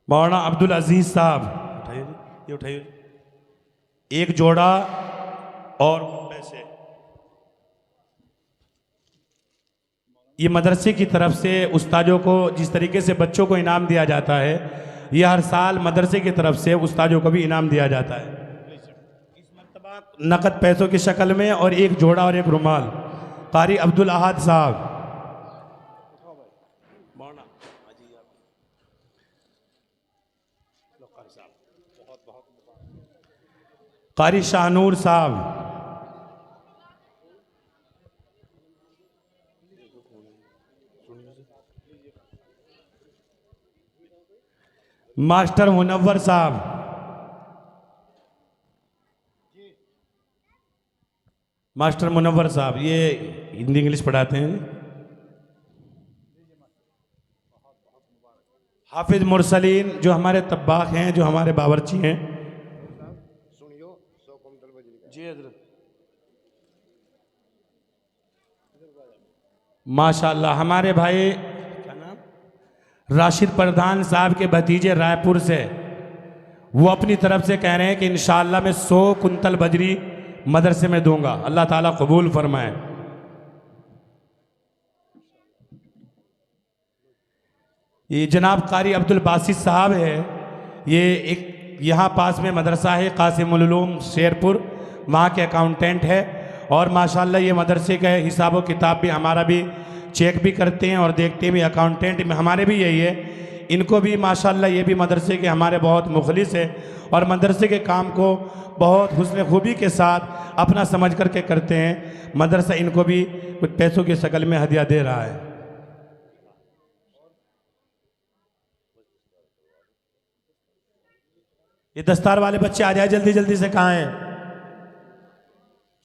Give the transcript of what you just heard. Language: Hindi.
मौलाना अब्दुल अजीज साहब, उठाइए जी, ये उठाइए। एक जोड़ा और मुंबई से ये मदरसे की तरफ से उस्तादों को जिस तरीके से बच्चों को इनाम दिया जाता है, यह हर साल मदरसे की तरफ से उस्तादों को भी इनाम दिया जाता है, इस मर्तबा नकद पैसों की शक्ल में, और एक जोड़ा और एक रुमाल। कारी अब्दुल अहद साहब, कारी शाहनूर साहब, मास्टर मुनव्वर साहब, मास्टर मुनव्वर साहब ये हिंदी इंग्लिश पढ़ाते हैं। हाफिज मुरसलीन जो हमारे तब्बाख हैं, जो हमारे बावर्ची हैं। जी हजरत, माशाल्लाह हमारे भाई क्या नाम, राशिद प्रधान साहब के भतीजे रायपुर से, वो अपनी तरफ से कह रहे हैं कि इंशाअल्लाह मैं 100 कुंतल बजरी मदरसे में दूंगा। अल्लाह ताला कबूल फरमाए। ये जनाब कारी अब्दुल बासित साहब है, ये एक यहाँ पास में मदरसा है कासिमुल उलूम शेरपुर, वहाँ के अकाउंटेंट है, और माशाल्लाह ये मदरसे का हिसाब व किताब भी हमारा भी चेक भी करते हैं और देखते हैं भी। अकाउंटेंट में हमारे भी यही है, इनको भी माशाल्लाह ये भी मदरसे के हमारे बहुत मुखलिस है, और मदरसे के काम को बहुत हुस्न खूबी के साथ अपना समझ करके करते हैं। मदरसा इनको भी कुछ पैसों की शक्ल में हदिया दे रहा है। ये दस्तार वाले बच्चे आ जाए जल्दी जल्दी से, कहाँ हैं?